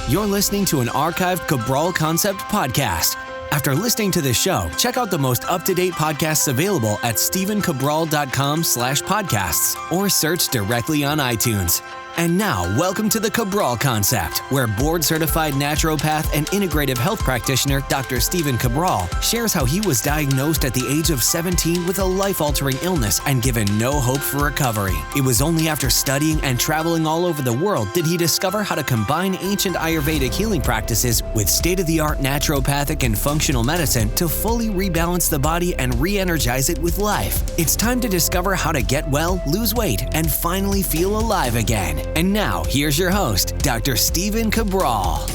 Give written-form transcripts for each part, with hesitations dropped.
You're listening to an archived Cabral Concept podcast. After listening to this show, check out the most up-to-date podcasts available at stephencabral.com/podcasts or search directly on iTunes. And now, welcome to the Cabral Concept, where board-certified naturopath and integrative health practitioner Dr. Stephen Cabral shares how he was diagnosed at the age of 17 with a life-altering illness and given no hope for recovery. It was only after studying and traveling all over the world did he discover how to combine ancient Ayurvedic healing practices with state-of-the-art naturopathic and functional medicine to fully rebalance the body and re-energize it with life. It's time to discover how to get well, lose weight, and finally feel alive again. And now, here's your host, Dr. Stephen Cabral.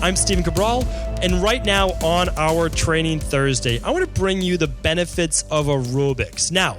I'm Stephen Cabral, and right now on our Training Thursday, I want to bring you the benefits of aerobics. Now,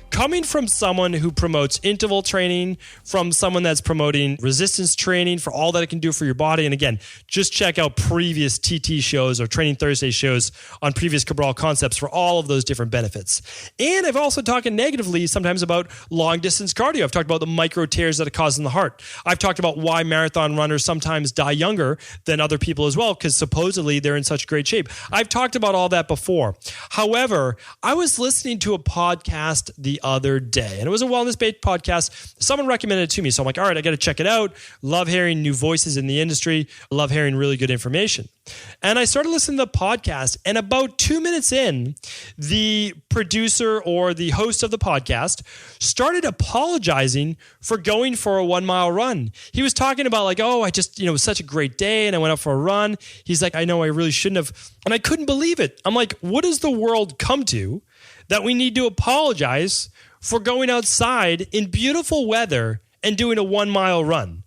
coming from someone who promotes interval training, from someone that's promoting resistance training for all that it can do for your body. And again, just check out previous TT shows or Training Thursday shows on previous Cabral concepts for all of those different benefits. And I've also talked negatively sometimes about long distance cardio. I've talked about the micro tears that it causes in the heart. I've talked about why marathon runners sometimes die younger than other people as well, because supposedly they're in such great shape. I've talked about all that before. However, I was listening to a podcast the other day, and it was a wellness-based podcast. Someone recommended it to me, so I'm like, all right, I got to check it out. Love hearing new voices in the industry. Love hearing really good information. And I started listening to the podcast, and about 2 minutes in, the producer or the host of the podcast started apologizing for going for a 1 mile run. He was talking about like, oh, I just, it was such a great day and I went out for a run. He's like, I know I really shouldn't have. And I couldn't believe it. I'm like, what does the world come to that we need to apologize for going outside in beautiful weather and doing a 1 mile run?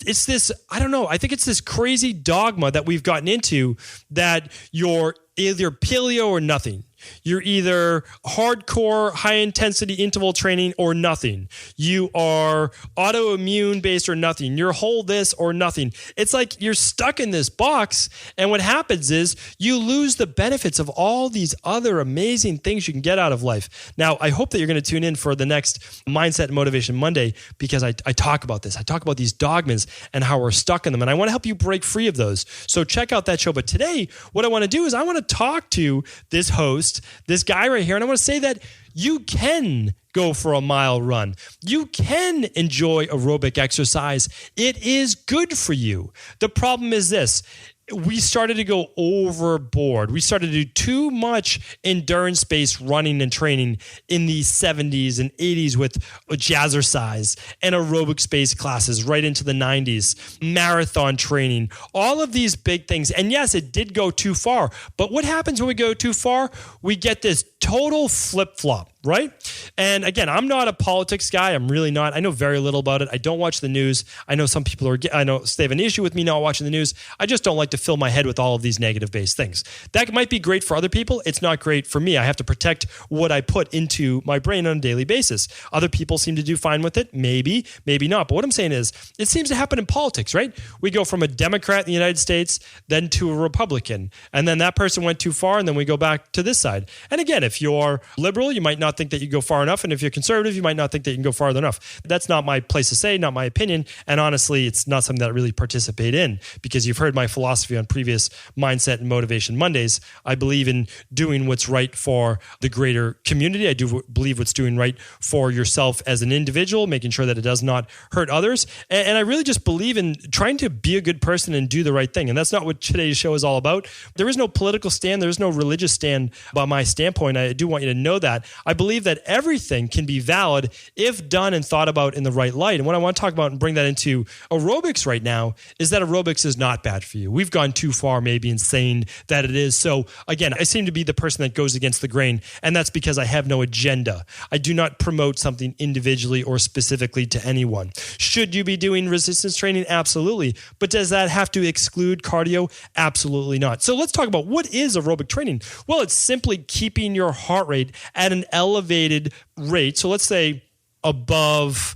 It's this, I don't know, I think it's this crazy dogma that we've gotten into that you're either paleo or nothing. You're either hardcore, high-intensity interval training or nothing. You are autoimmune based or nothing. You're whole this or nothing. It's like you're stuck in this box, and what happens is you lose the benefits of all these other amazing things you can get out of life. Now, I hope that you're going to tune in for the next Mindset and Motivation Monday, because I talk about this. I talk about these dogmas and how we're stuck in them, and I want to help you break free of those. So check out that show. But today, what I want to do is I want to talk to this host, this guy right here, and I want to say that you can go for a mile run. You can enjoy aerobic exercise. It is good for you. The problem is this. We started to go overboard. We started to do too much endurance-based running and training in the 70s and 80s with jazzercise and aerobics-based classes right into the 90s, marathon training, all of these big things. And yes, it did go too far. But what happens when we go too far? We get this total flip-flop, right? And again, I'm not a politics guy. I'm really not. I know very little about it. I don't watch the news. I know some people they have an issue with me not watching the news. I just don't like to fill my head with all of these negative-based things. That might be great for other people. It's not great for me. I have to protect what I put into my brain on a daily basis. Other people seem to do fine with it. Maybe, maybe not. But what I'm saying is, it seems to happen in politics, right? We go from a Democrat in the United States, then to a Republican, and then that person went too far, and then we go back to this side. And again, if you're liberal, you might not think that you go far enough. And if you're conservative, you might not think that you can go farther enough. That's not my place to say, not my opinion. And honestly, it's not something that I really participate in, because you've heard my philosophy on previous Mindset and Motivation Mondays. I believe in doing what's right for the greater community. I do believe what's doing right for yourself as an individual, making sure that it does not hurt others. And I really just believe in trying to be a good person and do the right thing. And that's not what today's show is all about. There is no political stand. There is no religious stand by my standpoint. I do want you to know that. I believe that everything can be valid if done and thought about in the right light. And what I want to talk about and bring that into aerobics right now is that aerobics is not bad for you. We've gone too far maybe in saying that it is. So again, I seem to be the person that goes against the grain, and that's because I have no agenda. I do not promote something individually or specifically to anyone. Should you be doing resistance training? Absolutely. But does that have to exclude cardio? Absolutely not. So let's talk about what is aerobic training. Well, it's simply keeping your heart rate at an elevated rate. So let's say above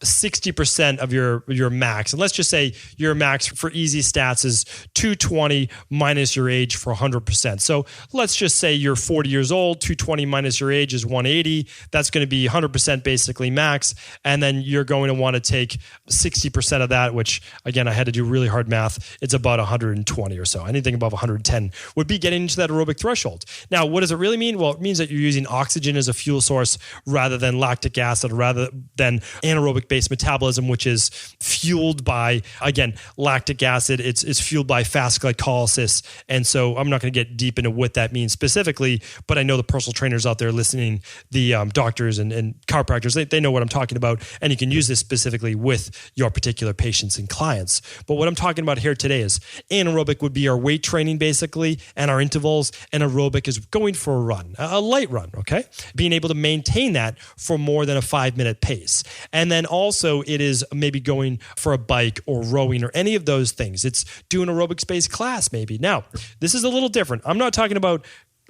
60% of your max. And let's just say your max for easy stats is 220 minus your age for 100%. So let's just say you're 40 years old, 220 minus your age is 180. That's going to be 100% basically max. And then you're going to want to take 60% of that, which again, I had to do really hard math. It's about 120 or so. Anything above 110 would be getting into that aerobic threshold. Now, what does it really mean? Well, it means that you're using oxygen as a fuel source rather than lactic acid, rather than anaerobic-based metabolism, which is fueled by, again, lactic acid. It's fueled by fast glycolysis. And so I'm not going to get deep into what that means specifically, but I know the personal trainers out there listening, the doctors and chiropractors, they know what I'm talking about. And you can use this specifically with your particular patients and clients. But what I'm talking about here today is anaerobic would be our weight training basically and our intervals, and aerobic is going for a run, a light run, okay? Being able to maintain that for more than a 5-minute pace. And then also it is maybe going for a bike or rowing or any of those things. It's doing aerobics-based class maybe. Now, this is a little different. I'm not talking about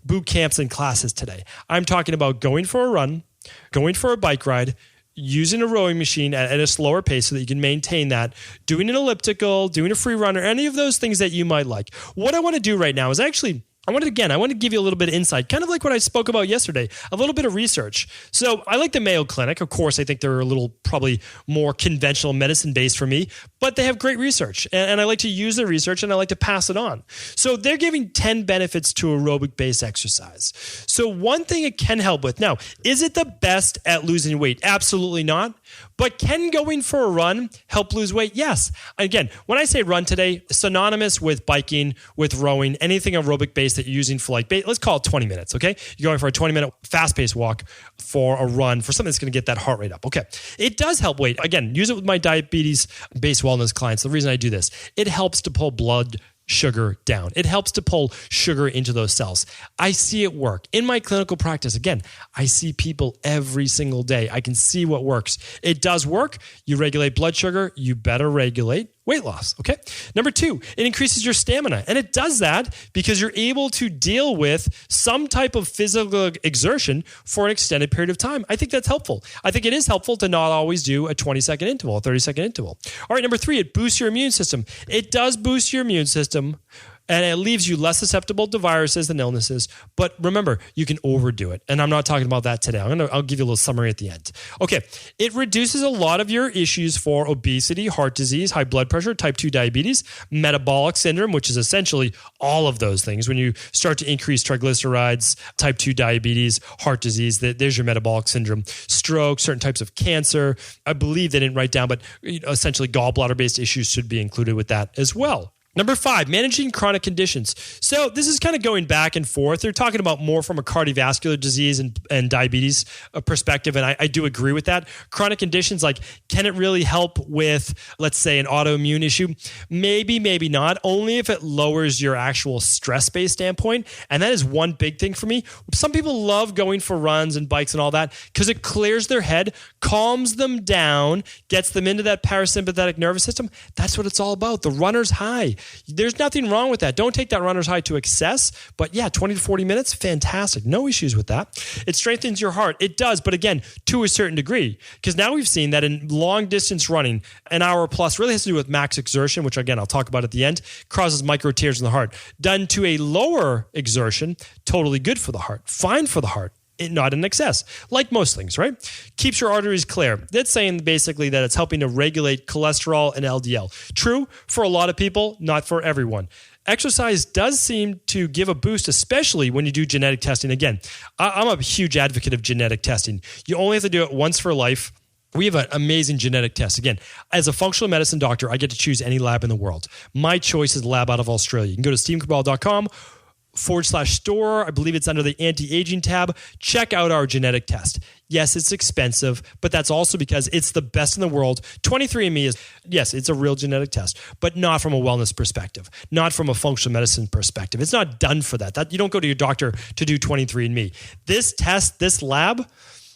boot camps and classes today. I'm talking about going for a run, going for a bike ride, using a rowing machine at a slower pace so that you can maintain that, doing an elliptical, doing a free run, or any of those things that you might like. What I want to do right now is actually, I want to give you a little bit of insight, kind of like what I spoke about yesterday, a little bit of research. So I like the Mayo Clinic. Of course, I think they're a little probably more conventional medicine-based for me, but they have great research. And I like to use the research and I like to pass it on. So they're giving 10 benefits to aerobic-based exercise. So one thing it can help with. Now, is it the best at losing weight? Absolutely not. But can going for a run help lose weight? Yes. Again, when I say run today, synonymous with biking, with rowing, anything aerobic-based that you're using for let's call it 20 minutes, okay? You're going for a 20-minute fast-paced walk for a run, for something that's going to get that heart rate up, okay? It does help weight. Again, use it with my diabetes-based wellness clients. The reason I do this, it helps to pull blood sugar down. It helps to pull sugar into those cells. I see it work. In my clinical practice, again, I see people every single day. I can see what works. It does work. You regulate blood sugar, you better regulate weight loss, okay? Number 2, it increases your stamina. And it does that because you're able to deal with some type of physical exertion for an extended period of time. I think that's helpful. I think it is helpful to not always do a 20-second interval, a 30-second interval. All right, number 3, it boosts your immune system. It does boost your immune system, and it leaves you less susceptible to viruses and illnesses. But remember, you can overdo it. And I'm not talking about that today. I'll give you a little summary at the end. Okay. It reduces a lot of your issues for obesity, heart disease, high blood pressure, type 2 diabetes, metabolic syndrome, which is essentially all of those things. When you start to increase triglycerides, type 2 diabetes, heart disease, there's your metabolic syndrome, stroke, certain types of cancer. I believe they didn't write down, but essentially gallbladder-based issues should be included with that as well. Number 5, managing chronic conditions. So this is kind of going back and forth. They're talking about more from a cardiovascular disease and diabetes perspective, and I do agree with that. Chronic conditions, like, can it really help with, let's say, an autoimmune issue? Maybe, maybe not, only if it lowers your actual stress-based standpoint, and that is one big thing for me. Some people love going for runs and bikes and all that because it clears their head, calms them down, gets them into that parasympathetic nervous system. That's what it's all about, the runner's high. There's nothing wrong with that. Don't take that runner's high to excess, but yeah, 20 to 40 minutes, fantastic. No issues with that. It strengthens your heart. It does, but again, to a certain degree, because now we've seen that in long distance running, an hour plus really has to do with max exertion, which again, I'll talk about at the end, causes micro tears in the heart. Done to a lower exertion, totally good for the heart, fine for the heart. Not in excess, like most things, right? Keeps your arteries clear. That's saying basically that it's helping to regulate cholesterol and LDL. True for a lot of people, not for everyone. Exercise does seem to give a boost, especially when you do genetic testing. Again, I'm a huge advocate of genetic testing. You only have to do it once for life. We have an amazing genetic test. Again, as a functional medicine doctor, I get to choose any lab in the world. My choice is a lab out of Australia. You can go to stephencabral.com/store. I believe it's under the anti-aging tab. Check out our genetic test. Yes, it's expensive, but that's also because it's the best in the world. 23andMe is, yes, it's a real genetic test, but not from a wellness perspective, not from a functional medicine perspective. It's not done for that. You don't go to your doctor to do 23andMe. This test, this lab,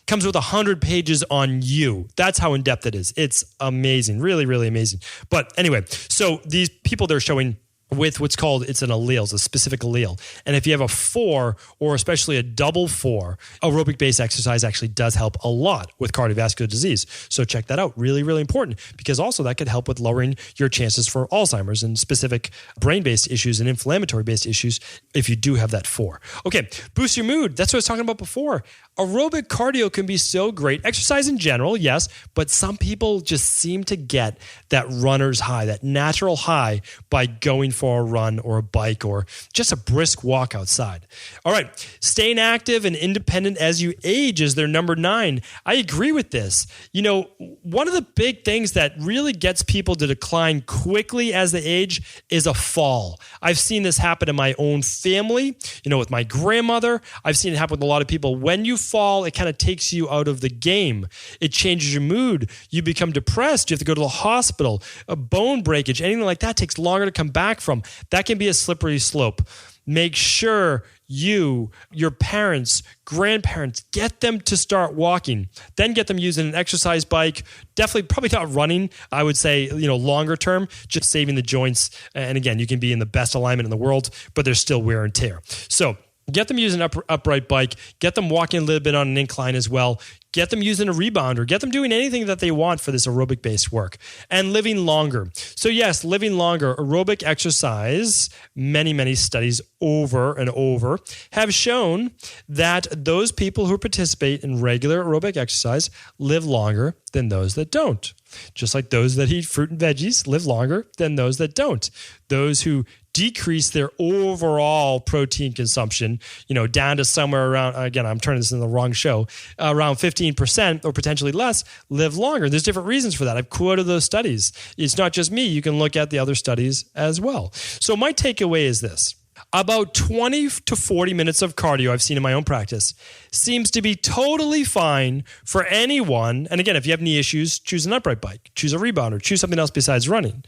comes with 100 pages on you. That's how in-depth it is. It's amazing. Really, really amazing. But anyway, so these people, they're showing with what's called, it's an allele, it's a specific allele. And if you have a 4 or especially a double 4, aerobic-based exercise actually does help a lot with cardiovascular disease. So check that out. Really, really important, because also that could help with lowering your chances for Alzheimer's and specific brain-based issues and inflammatory-based issues if you do have that 4. Okay, boost your mood. That's what I was talking about before. Aerobic cardio can be so great. Exercise in general, yes, but some people just seem to get that runner's high, that natural high by going for a run or a bike or just a brisk walk outside. All right, staying active and independent as you age is their number 9. I agree with this. You know, one of the big things that really gets people to decline quickly as they age is a fall. I've seen this happen in my own family, you know, with my grandmother. I've seen it happen with a lot of people. When you fall, it kind of takes you out of the game. It changes your mood. You become depressed. You have to go to the hospital. A bone breakage, anything like that takes longer to come back from. That can be a slippery slope. Make sure your parents, grandparents, get them to start walking. Then get them using an exercise bike. Definitely, probably not running. I would say, you know, longer term, just saving the joints. And again, you can be in the best alignment in the world, but there's still wear and tear. So get them using an upright bike. Get them walking a little bit on an incline as well. Get them using a rebounder. Get them doing anything that they want for this aerobic-based work. And living longer. So yes, living longer. Aerobic exercise, many studies over and over have shown that those people who participate in regular aerobic exercise live longer than those that don't. Just like those that eat fruit and veggies live longer than those that don't. Those who decrease their overall protein consumption, you know, down to somewhere around, again, I'm turning this into the wrong show, around 15% or potentially less, live longer. There's different reasons for that. I've quoted those studies. It's not just me. You can look at the other studies as well. So my takeaway is this. About 20 to 40 minutes of cardio I've seen in my own practice seems to be totally fine for anyone. And again, if you have knee issues, choose an upright bike, choose a rebounder, choose something else besides running.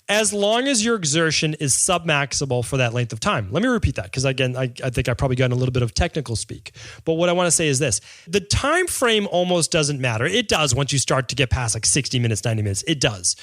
As long as your exertion is submaximal for that length of time. Let me repeat that, because again, I think I probably got in a little bit of technical speak. But what I want to say is this. The time frame almost doesn't matter. It does once you start to get past like 60 minutes, 90 minutes. It does.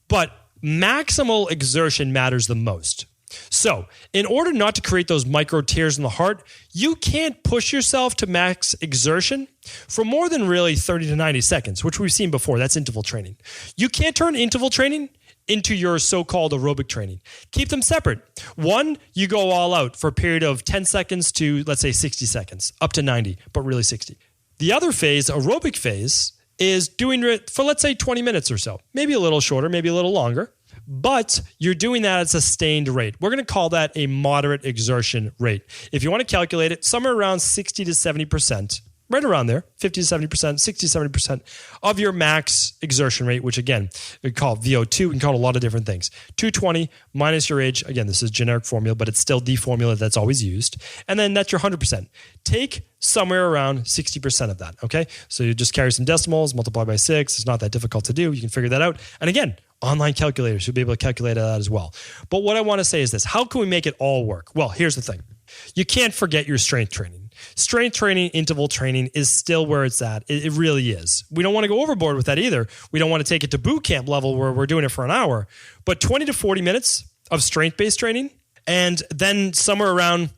But maximal exertion matters the most. So in order not to create those micro tears in the heart, you can't push yourself to max exertion for more than really 30 to 90 seconds, which we've seen before. That's interval training. You can't turn interval training into your so-called aerobic training. Keep them separate. One, you go all out for a period of 10 seconds to, let's say, 60 seconds, up to 90, but really 60. The other phase, aerobic phase, is doing it for, let's say, 20 minutes or so. Maybe a little shorter, maybe a little longer, but you're doing that at a sustained rate. We're going to call that a moderate exertion rate. If you want to calculate it, somewhere around 60 to 70%. Right around there, 50 to 70%, 60 to 70% of your max exertion rate, which again, we call VO2. We can call it a lot of different things. 220 minus your age. Again, this is generic formula, but it's still the formula that's always used. And then that's your 100%. Take somewhere around 60% of that, okay? So you just carry some decimals, multiply by 6. It's not that difficult to do. You can figure that out. And again, online calculators, you'll be able to calculate that as well. But what I want to say is this. How can we make it all work? Well, here's the thing. You can't forget your strength training. Strength training, interval training is still where it's at. It really is. We don't want to go overboard with that either. We don't want to take it to boot camp level where we're doing it for an hour. But 20 to 40 minutes of strength-based training, and then somewhere around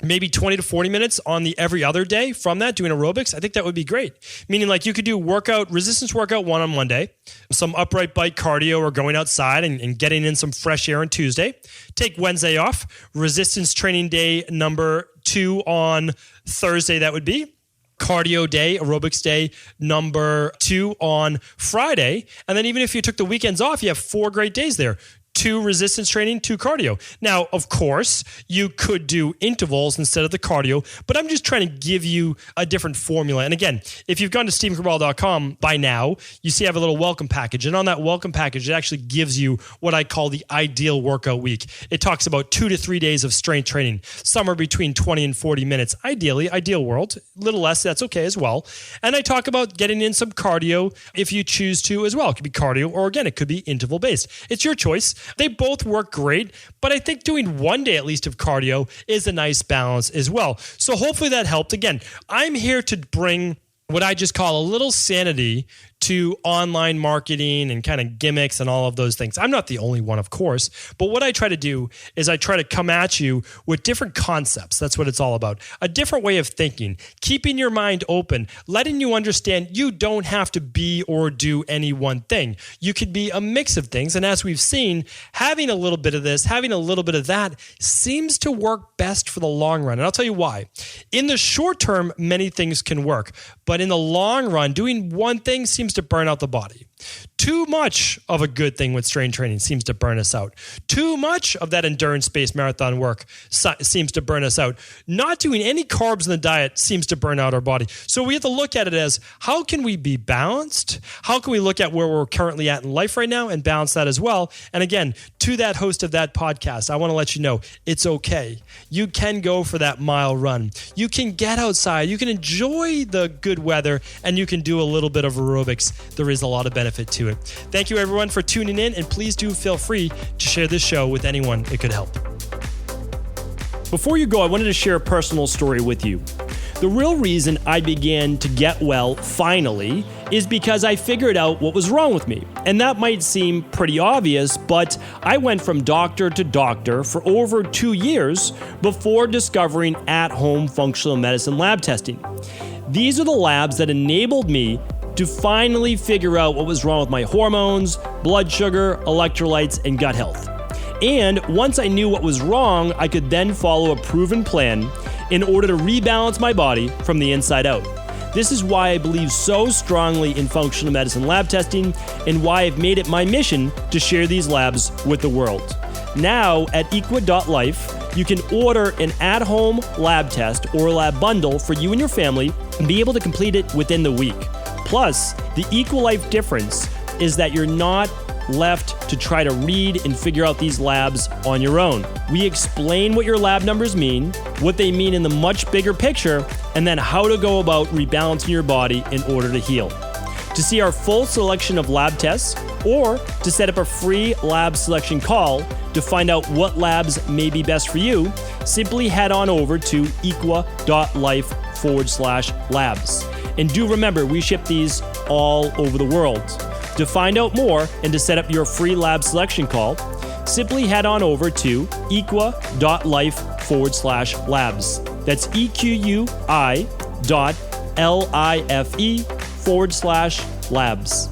maybe 20 to 40 minutes on the every other day from that, doing aerobics, I think that would be great. Meaning like you could do resistance workout one on Monday, some upright bike cardio or going outside and getting in some fresh air on Tuesday. Take Wednesday off, resistance training day number 2 on Thursday, that would be. Cardio day, aerobics day number 2 on Friday. And then even if you took the weekends off, you have 4 great days there. 2 resistance training, 2 cardio. Now, of course, you could do intervals instead of the cardio, but I'm just trying to give you a different formula. And again, if you've gone to StephenCabral.com by now, you see I have a little welcome package. And on that welcome package, it actually gives you what I call the ideal workout week. It talks about 2 to 3 days of strength training, somewhere between 20 and 40 minutes. Ideally, ideal world, a little less, that's okay as well. And I talk about getting in some cardio if you choose to as well. It could be cardio, or again, it could be interval based. It's your choice. They both work great, but I think doing one day at least of cardio is a nice balance as well. So hopefully that helped. Again, I'm here to bring what I just call a little sanity to online marketing and kind of gimmicks and all of those things. I'm not the only one, of course, but what I try to do is I try to come at you with different concepts. That's what it's all about. A different way of thinking, keeping your mind open, letting you understand you don't have to be or do any one thing. You could be a mix of things. And as we've seen, having a little bit of this, having a little bit of that seems to work best for the long run. And I'll tell you why. In the short term, many things can work, but in the long run, doing one thing seems to burn out the body. Too much of a good thing with strength training seems to burn us out. Too much of that endurance-based marathon work seems to burn us out. Not doing any carbs in the diet seems to burn out our body. So we have to look at it as, how can we be balanced? How can we look at where we're currently at in life right now and balance that as well? And again, to that host of that podcast, I want to let you know it's okay. You can go for that mile run. You can get outside. You can enjoy the good weather, and you can do a little bit of aerobics. There is a lot of benefit to it. Thank you everyone for tuning in, and please do feel free to share this show with anyone it could help. Before you go, I wanted to share a personal story with you. The real reason I began to get well finally is because I figured out what was wrong with me. And that might seem pretty obvious, but I went from doctor to doctor for over 2 years before discovering at-home functional medicine lab testing. These are the labs that enabled me to finally figure out what was wrong with my hormones, blood sugar, electrolytes, and gut health. And once I knew what was wrong, I could then follow a proven plan in order to rebalance my body from the inside out. This is why I believe so strongly in functional medicine lab testing, and why I've made it my mission to share these labs with the world. Now at equa.life, you can order an at-home lab test or lab bundle for you and your family and be able to complete it within the week. Plus, the Equal Life difference is that you're not left to try to read and figure out these labs on your own. We explain what your lab numbers mean, what they mean in the much bigger picture, and then how to go about rebalancing your body in order to heal. To see our full selection of lab tests, or to set up a free lab selection call to find out what labs may be best for you, simply head on over to equa.life/labs. And do remember, we ship these all over the world. To find out more and to set up your free lab selection call, simply head on over to equa.life/labs. That's EQUI.LIFE/labs.